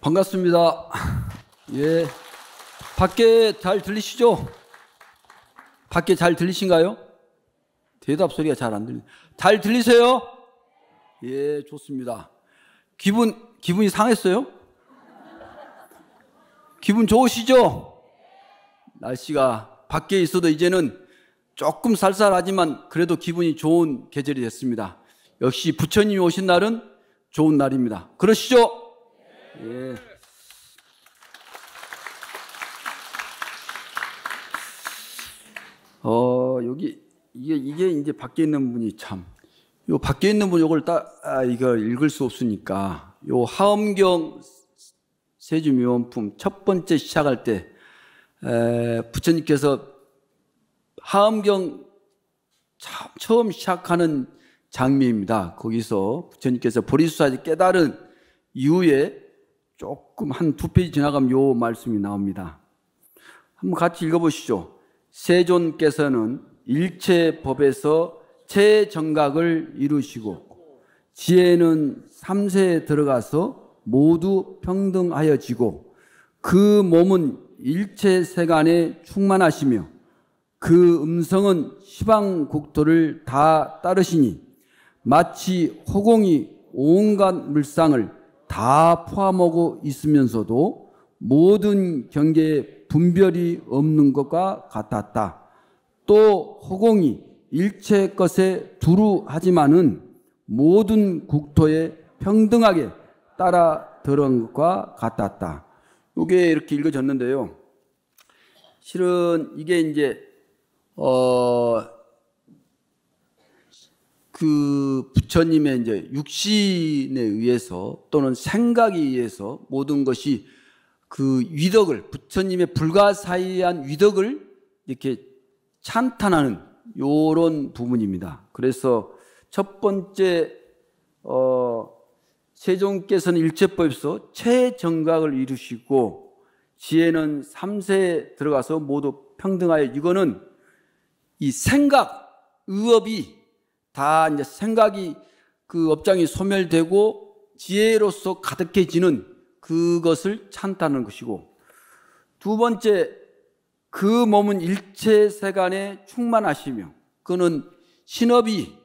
반갑습니다. 예. 밖에 잘 들리시죠? 밖에 잘 들리신가요? 대답 소리가 잘 안 들리네. 잘 들리세요? 예, 좋습니다. 기분이 상했어요? 기분 좋으시죠? 날씨가 밖에 있어도 이제는 조금 쌀쌀하지만 그래도 기분이 좋은 계절이 됐습니다. 역시 부처님이 오신 날은 좋은 날입니다. 그러시죠? 예. 여기 이게 이제 밖에 있는 분이 참, 요 밖에 있는 분 요걸 이걸 읽을 수 없으니까 요 하엄경 세주묘원품 첫 번째 시작할 때 부처님께서 하엄경 처음 시작하는 장면입니다. 거기서 부처님께서 보리수사지 깨달은 이후에 조금 한 2페이지 지나가면 요 말씀이 나옵니다. 한번 같이 읽어보시죠. 세존께서는 일체 법에서 최정각을 이루시고 지혜는 삼세에 들어가서 모두 평등하여지고 그 몸은 일체 세간에 충만하시며 그 음성은 시방국토를 다 따르시니 마치 허공이 온갖 물상을 다 포함하고 있으면서도 모든 경계에 분별이 없는 것과 같았다. 또 허공이 일체 것에 두루 하지만은 모든 국토에 평등하게 따라 들어온 것과 같았다. 이게 이렇게 읽어졌는데요. 실은 이게 이제 그 부처님의 이제 육신에 의해서 또는 생각에 의해서 모든 것이 그 위덕을, 부처님의 불가사의한 위덕을 이렇게 찬탄하는 요런 부분입니다. 그래서 첫 번째 세종께서는 일체법에서 최정각을 이루시고 지혜는 삼세에 들어가서 모두 평등하여, 이거는 이 생각, 의업이 다 이제 생각이 그 업장이 소멸되고 지혜로서 가득해지는 그것을 찬탄하는 것이고, 두 번째, 그 몸은 일체 세간에 충만하시며, 그는 신업이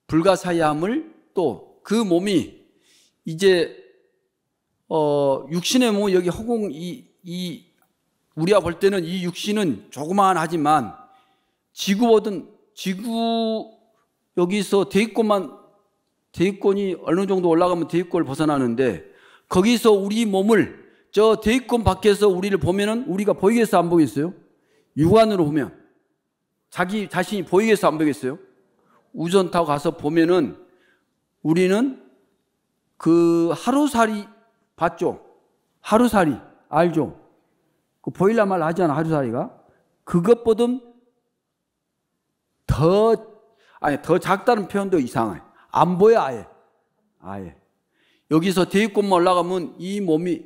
불가사의함을, 또 그 몸이 이제 육신의 몸은 여기 허공 우리가 볼 때는 이 육신은 조그만하지만 지구 여기서 대위권이 어느 정도 올라가면 대위권을 벗어나는데, 거기서 우리 몸을 저 대위권 밖에서 우리를 보면은 우리가 보이겠어, 안 보이겠어요? 육안으로 보면 자기 자신이 보이겠어, 안 보이겠어요? 우전 타고 가서 보면은 우리는 그 하루살이 봤죠? 하루살이 알죠? 그 보일라 말 하잖아, 하루살이가. 그것보다 더 작다는 표현도 이상해. 안 보여, 아예. 여기서 대위권만 올라가면 이 몸이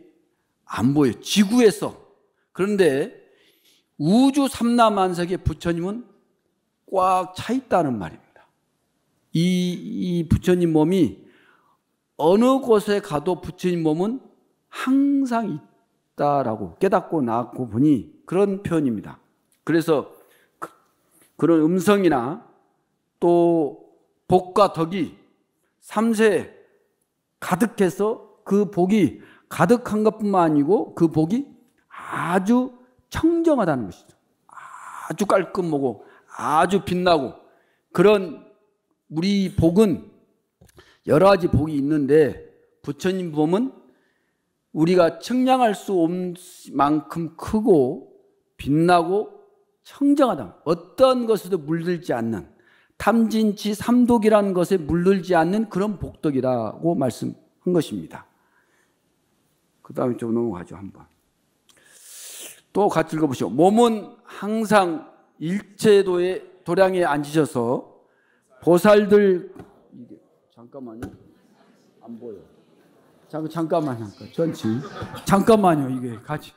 안 보여, 지구에서. 그런데 우주 삼라만석의 부처님은 꽉 차 있다는 말입니다. 이 부처님 몸이 어느 곳에 가도 부처님 몸은 항상 있다라고 깨닫고 나왔고 보니 그런 표현입니다. 그래서 그런 음성이나 또 복과 덕이 삼세에 가득해서 그 복이 가득한 것뿐만 아니고 그 복이 아주 청정하다는 것이죠. 아주 깔끔하고 아주 빛나고, 그런 우리 복은 여러 가지 복이 있는데 부처님 복은 우리가 측량할 수 없는 만큼 크고 빛나고 청정하다. 어떤 것에도 물들지 않는, 탐진치 삼독이라는 것에 물들지 않는 그런 복덕이라고 말씀한 것입니다. 그 다음에 좀 넘어가죠. 한번 또 같이 읽어보시죠. 몸은 항상 일체도의 도량에 앉으셔서 보살들, 잠깐만요, 안 보여. 잠깐만요. 잠깐만요. 이게 같이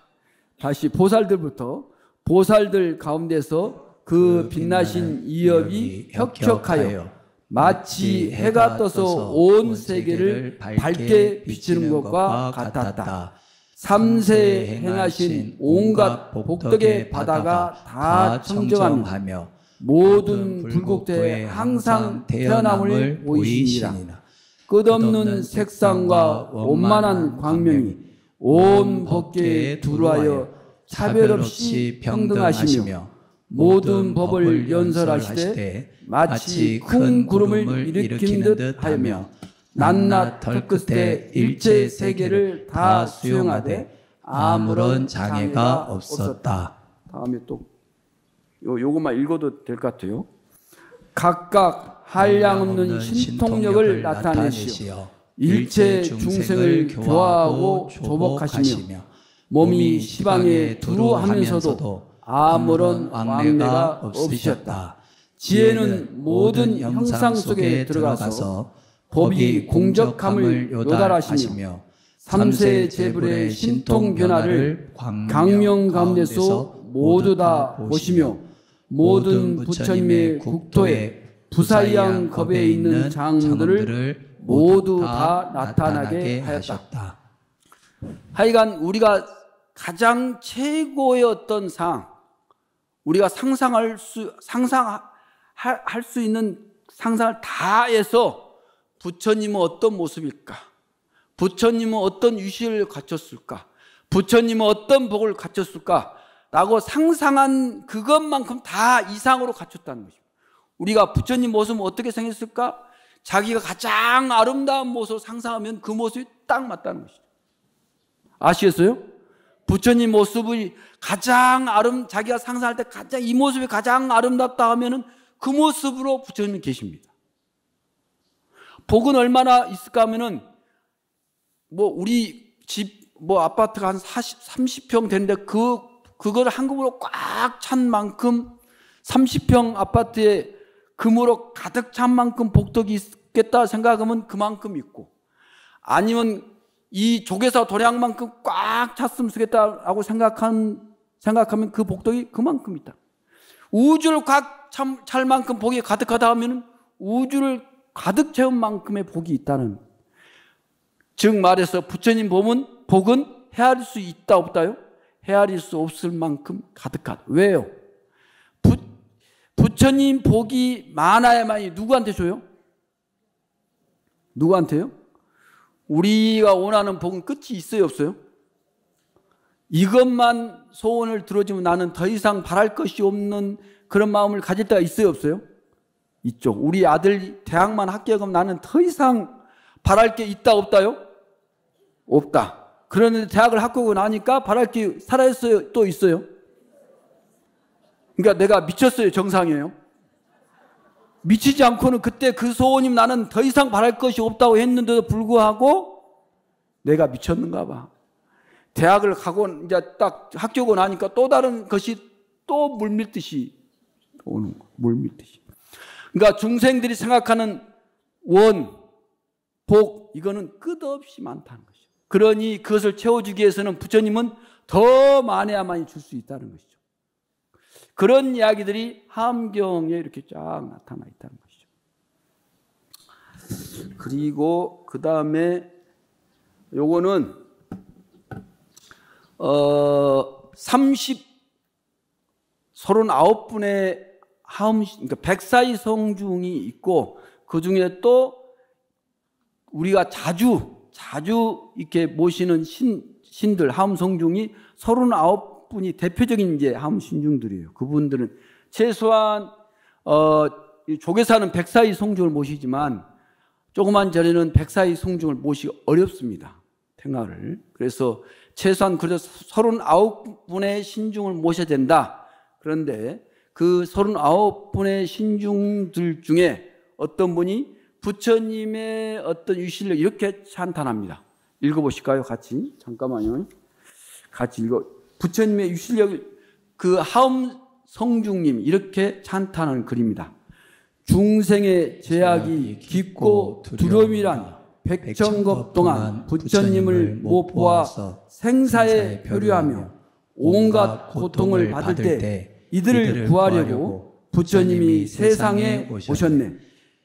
다시 보살들 가운데서 그 빛나신 이업이 혁혁하여 마치 해가 떠서 온 세계를 밝게 비치는 것과 같았다. 삼세에 행하신 온갖 복덕의 바다가 다 청정하며 모든 불국토에 항상 태어남을 보이시니라. 끝없는 색상과 원만한 광명이 온 법계에 두루하여 차별 없이 평등하시며 모든 법을 연설하시되 마치 큰 구름을 일으킨 듯 하며 낮낮 털끝에 일체 세계를 다 수용하되 아무런 장애가 없었다. 다음에 또 요것만 읽어도 될 것 같아요. 각각 한량없는 신통력을 나타내시어 일체 중생을 교화하고 조복하시며 몸이 시방에 두루하면서도 아무런 왕래가 없으셨다. 지혜는 모든 형상 속에 들어가서 법이 공적함을 요달하시며 삼세 제불의 신통 변화를 강명 가운데서 모두 다 보시며 모든 부처님의 국토에 부사이양 겁에 있는 장들을 모두 다 나타나게 하였다. 하여간 우리가 가장 최고의 어떤 상, 우리가 상상할 수 있는 상상을 다 해서 부처님은 어떤 모습일까? 부처님은 어떤 유실을 갖췄을까? 부처님은 어떤 복을 갖췄을까? 라고 상상한 그것만큼 다 이상으로 갖췄다는 것입니다. 우리가 부처님 모습은 어떻게 생겼을까? 자기가 가장 아름다운 모습을 상상하면 그 모습이 딱 맞다는 것이죠. 아시겠어요? 부처님 모습이 가장 자기가 상상할 때 가장 이 모습이 가장 아름답다 하면은 그 모습으로 부처님이 계십니다. 복은 얼마나 있을까 하면은 우리 집 아파트가 한 30평 되는데 그걸 한금으로 꽉 찬 만큼 30평 아파트에 금으로 가득 찬 만큼 복덕이 있겠다 생각하면 그만큼 있고, 아니면 이 조개사 도량만큼 꽉 찼으면 좋겠다라고 생각하면 그 복덕이 그만큼 있다. 우주를 꽉 찰 만큼 복이 가득하다 하면 우주를 가득 채운 만큼의 복이 있다는, 즉 말해서 부처님 복은 헤아릴 수 있다 없다요? 헤아릴 수 없을 만큼 가득하다. 왜요? 부처님 복이 많아야만이 누구한테 줘요? 누구한테요? 우리가 원하는 복은 끝이 있어요 없어요? 이것만 소원을 들어주면 나는 더 이상 바랄 것이 없는 그런 마음을 가질 때가 있어요 없어요? 있죠. 우리 아들 대학만 합격하면 나는 더 이상 바랄 게 있다 없다요? 없다. 그런데 대학을 합격하고 나니까 바랄 게 살아있어요 또 있어요? 그러니까 내가 미쳤어요 정상이에요? 미치지 않고는 그때 그 소원이 나는 더 이상 바랄 것이 없다고 했는데도 불구하고 내가 미쳤는가 봐. 대학을 가고 이제 딱 합격하고 나니까 또 다른 것이 또 물밀듯이 오는 거, 물밀듯이. 그러니까 중생들이 생각하는 원, 복, 이거는 끝없이 많다는 것이죠. 그러니 그것을 채워주기 위해서는 부처님은 더 많아야만이 줄 수 있다는 것이죠. 그런 이야기들이 함경에 이렇게 쫙 나타나 있다는 것이죠. 그리고 그 다음에 요거는 39분의 그러니까 백사이 성중이 있고, 그 중에 또 우리가 자주 이렇게 모시는 신들, 하음성중이 39분이 대표적인 이제 하음신중들이에요. 그분들은 최소한 조계사는 백사이 성중을 모시지만 조그만 전에는 백사이 성중을 모시기 어렵습니다. 생활을. 그래서 최소한 그래서 39분의 신중을 모셔야 된다. 그런데 그 39분의 신중들 중에 어떤 분이 부처님의 어떤 유실을 이렇게 찬탄합니다. 읽어보실까요? 같이. 잠깐만요. 같이 부처님의 유실력, 그 하음 성중님 이렇게 찬탄하는 글입니다. 중생의 제약이 깊고 두려움이란 백천겁 동안 부처님을 못 보아 생사에 표류하며 온갖 고통을 받을 때 이들을 구하려고 부처님이 세상에 오셨네.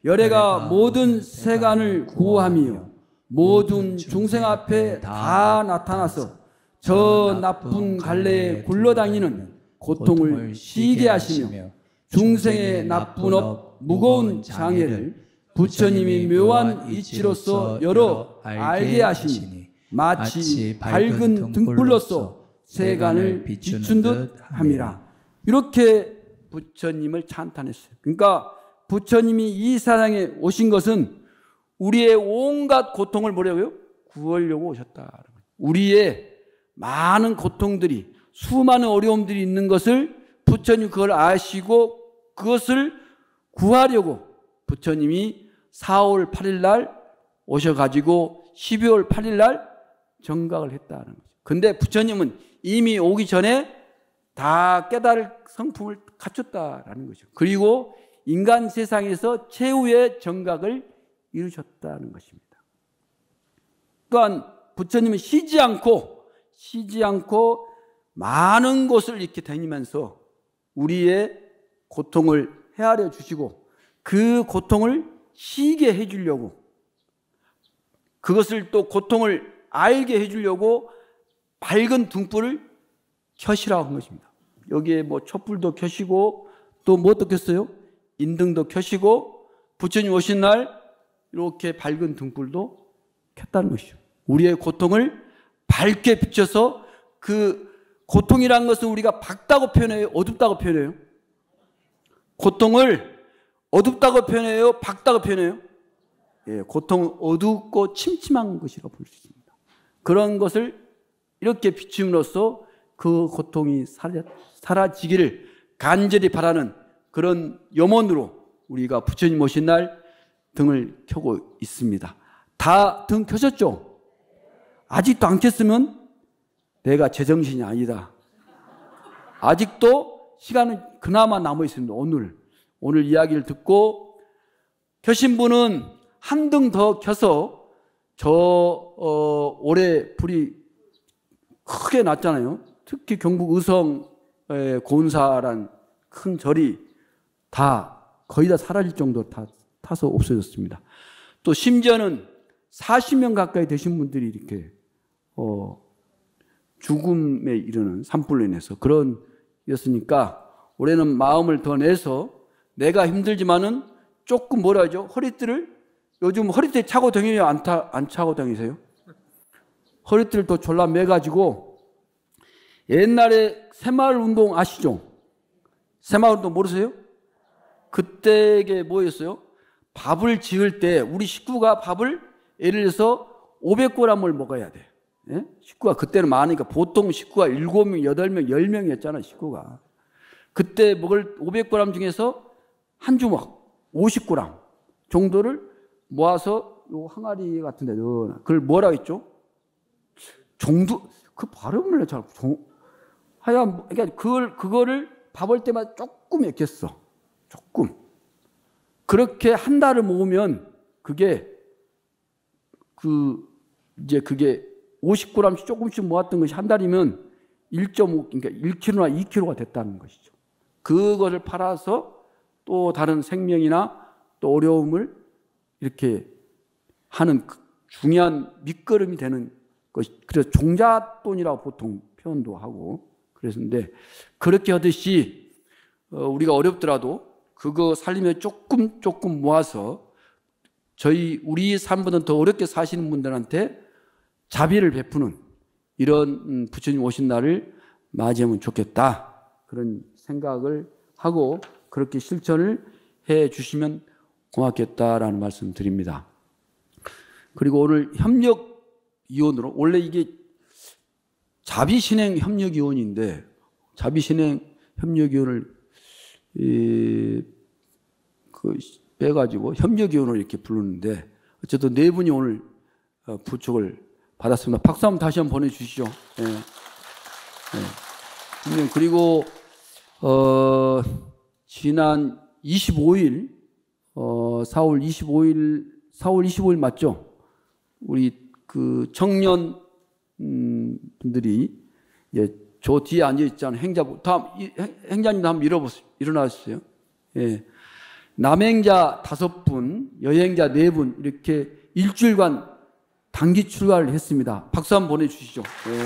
열애가 모든 세간을 구하며 모든 중생 앞에 다 나타나서 저 나쁜 갈래에 굴러다니는 고통을 쉬게 하시며 중생의 나쁜 업, 무거운 장애를 부처님이 묘한 이치로서 열어 알게 하시니 마치 밝은 등불로서 세간을 비춘 듯 함이라. 이렇게 부처님을 찬탄했어요. 그러니까 부처님이 이 세상에 오신 것은 우리의 온갖 고통을 뭐라고요? 구하려고 오셨다. 우리의 많은 고통들이, 수많은 어려움들이 있는 것을 부처님 그걸 아시고 그것을 구하려고 부처님이 4월 8일 날 오셔가지고 12월 8일 날 정각을 했다는 거죠. 근데 부처님은 이미 오기 전에 다 깨달을 성품을 갖췄다라는 거죠. 그리고 인간 세상에서 최후의 정각을 이루셨다는 것입니다. 또한 부처님은 쉬지 않고 많은 곳을 이렇게 다니면서 우리의 고통을 헤아려 주시고 그 고통을 쉬게 해주려고, 그것을 또 고통을 알게 해주려고 밝은 등불을 켜시라고 한 것입니다. 여기에 뭐 촛불도 켜시고 또 뭐도 켰어요? 인등도 켜시고 부처님 오신 날 이렇게 밝은 등불도 켰다는 것이죠. 우리의 고통을 밝게 비춰서, 그 고통이라는 것은 우리가 밝다고 표현해요? 어둡다고 표현해요? 고통을 어둡다고 표현해요? 밝다고 표현해요? 예, 고통은 어둡고 침침한 것이라고 볼 수 있습니다. 그런 것을 이렇게 비춤으로써 그 고통이 사라지기를 간절히 바라는 그런 염원으로 우리가 부처님 오신 날 등을 켜고 있습니다. 다 등 켜셨죠? 아직도 안 켰으면 내가 제정신이 아니다. 아직도 시간은 그나마 남아 있습니다. 오늘 이야기를 듣고 켜신 분은 한 등 더 켜서 올해 불이 크게 났잖아요. 특히 경북 의성의 고운사란 큰 절이 거의 다 사라질 정도로 다 타서 없어졌습니다. 또 심지어는 40명 가까이 되신 분들이 이렇게 죽음에 이르는 산불로 인해서 그런 였으니까 올해는 마음을 더 내서 내가 힘들지만은 조금 뭐라 하죠? 요즘 허리띠 차고 다니세요? 안 차고 다니세요? 허리띠를 또 졸라 매가지고 옛날에 새마을 운동 아시죠? 새마을 운동 모르세요? 그때게 뭐였어요? 밥을 지을 때 우리 식구가 밥을 예를 들어서 500g을 먹어야 돼. 예? 식구가 그때는 많으니까 보통 식구가 7명, 8명, 10명이었잖아, 식구가. 그때 먹을 500g 중에서 한 주먹, 50g 정도를 모아서 요 항아리 같은 데 넣어. 그걸 뭐라고 했죠? 그 발음을 잘, 하여간, 그러니까 그거를 밥을 때마다 조금 익혔어. 조금. 그렇게 한 달을 모으면 그게 50g씩 조금씩 모았던 것이 한 달이면 1.5, 그러니까 1kg나 2kg가 됐다는 것이죠. 그것을 팔아서 또 다른 생명이나 또 어려움을 이렇게 하는 중요한 밑거름이 되는 것이, 그래서 종잣돈이라고 보통 표현도 하고 그랬는데, 그렇게 하듯이 우리가 어렵더라도 그거 살리며 조금 모아서 우리 삶보다 더 어렵게 사시는 분들한테 자비를 베푸는 이런 부처님 오신 날을 맞이하면 좋겠다, 그런 생각을 하고 그렇게 실천을 해 주시면 고맙겠다라는 말씀 드립니다. 그리고 오늘 협력위원으로, 원래 이게 자비신행 협력위원인데 자비신행 협력위원을 빼가지고 협력위원을 이렇게 부르는데 어쨌든 네 분이 오늘 부축을 받았습니다. 박수 한번 다시 한번 보내주시죠. 네. 네. 그리고 지난 25일 4월 25일 맞죠? 우리 그 청년 분들이 저 뒤에 앉아 있잖아요. 행자님도 한번 일어나주세요. 예. 남행자 5분, 여행자 4분 이렇게 일주일간 단기 출가를 했습니다. 박수 한번 보내주시죠. 네.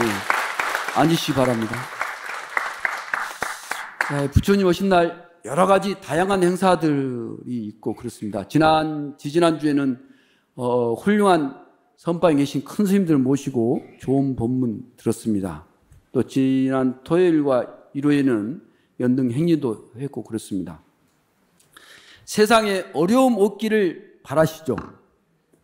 네. 앉으시기 바랍니다. 네, 부처님 오신 날 여러 가지 다양한 행사들이 있고 그렇습니다. 지지난주에는 훌륭한 선방에 계신 큰 스님들 모시고 좋은 법문 들었습니다. 또 지난 토요일과 일요일에는 연등 행리도 했고 그렇습니다. 세상에 어려움 없기를 바라시죠.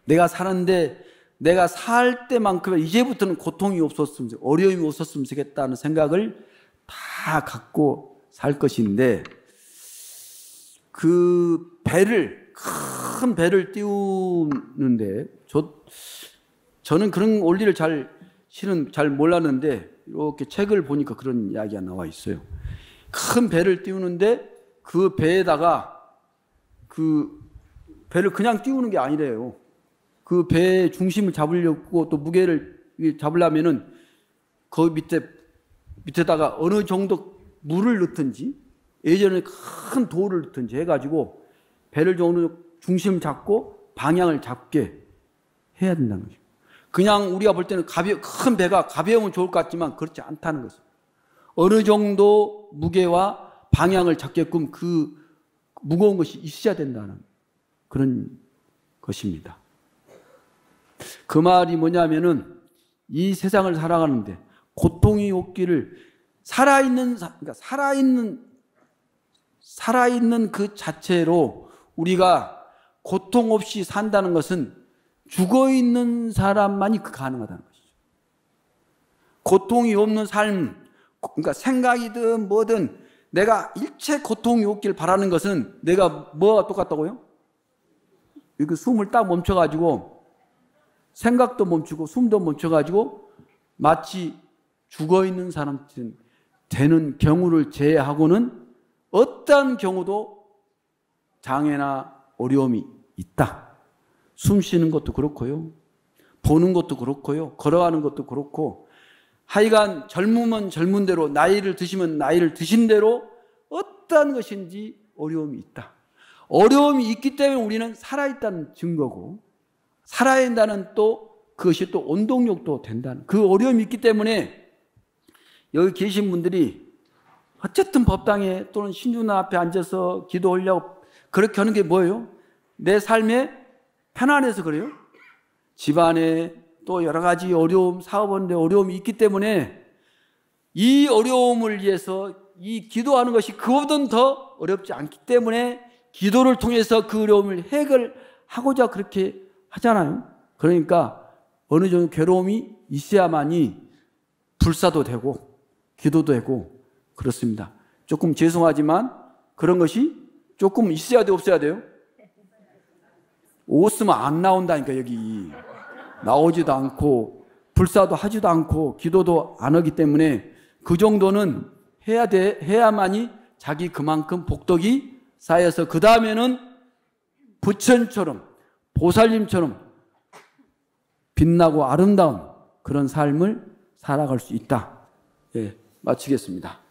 내가 사는데 내가 살 때만큼은 이제부터는 고통이 없었으면 어려움이 없었으면 좋겠다는 생각을 다 갖고 살 것인데 그 큰 배를 띄우는데 저는 그런 원리를 실은 잘 몰랐는데 이렇게 책을 보니까 그런 이야기가 나와 있어요. 큰 배를 띄우는데 그 배에다가 그 배를 그냥 띄우는 게 아니래요. 그 배의 중심을 잡으려고 또 무게를 잡으려면은 그 밑에다가 어느 정도 물을 넣든지 예전에 큰 돌을 넣든지 해가지고 배를 중심 잡고 방향을 잡게 해야 된다는 거죠. 그냥 우리가 볼 때는 큰 배가 가벼우면 좋을 것 같지만 그렇지 않다는 것입니다. 어느 정도 무게와 방향을 잡게끔 그 무거운 것이 있어야 된다는 그런 것입니다. 그 말이 뭐냐면은 이 세상을 살아가는데 고통이 없기를 살아있는 그 자체로 우리가 고통 없이 산다는 것은 죽어있는 사람만이 가능하다는 것이죠. 고통이 없는 삶, 그러니까 생각이든 뭐든 내가 일체 고통이 없길 바라는 것은 내가 뭐가 똑같다고요? 이렇게 숨을 딱 멈춰가지고 생각도 멈추고 숨도 멈춰가지고 마치 죽어있는 사람처럼 되는 경우를 제외하고는 어떤 경우도 장애나 어려움이 있다. 숨 쉬는 것도 그렇고요. 보는 것도 그렇고요. 걸어가는 것도 그렇고 하여간 젊으면 젊은 대로 나이를 드시면 나이를 드신 대로 어떤 것인지 어려움이 있다. 어려움이 있기 때문에 우리는 살아있다는 증거고 살아야 한다는 또 그것이 또 원동력도 된다는 그 어려움이 있기 때문에 여기 계신 분들이 어쨌든 법당에 또는 신주나 앞에 앉아서 기도하려고 그렇게 하는 게 뭐예요? 내 삶에 편안해서 그래요? 집안에 또 여러 가지 어려움, 사업하는데 어려움이 있기 때문에 이 어려움을 위해서 이 기도하는 것이 그보다는 더 어렵지 않기 때문에 기도를 통해서 그 어려움을 해결하고자 그렇게 하잖아요. 그러니까 어느 정도 괴로움이 있어야만이 불사도 되고 기도도 되고 그렇습니다. 조금 죄송하지만 그런 것이 조금 있어야 돼, 없어야 돼요? 없으면 안 나온다니까. 여기 나오지도 않고 불사도 하지도 않고 기도도 안 하기 때문에 그 정도는 해야만이 자기 그만큼 복덕이 쌓여서 그 다음에는 부처님처럼 보살님처럼 빛나고 아름다운 그런 삶을 살아갈 수 있다. 예, 마치겠습니다.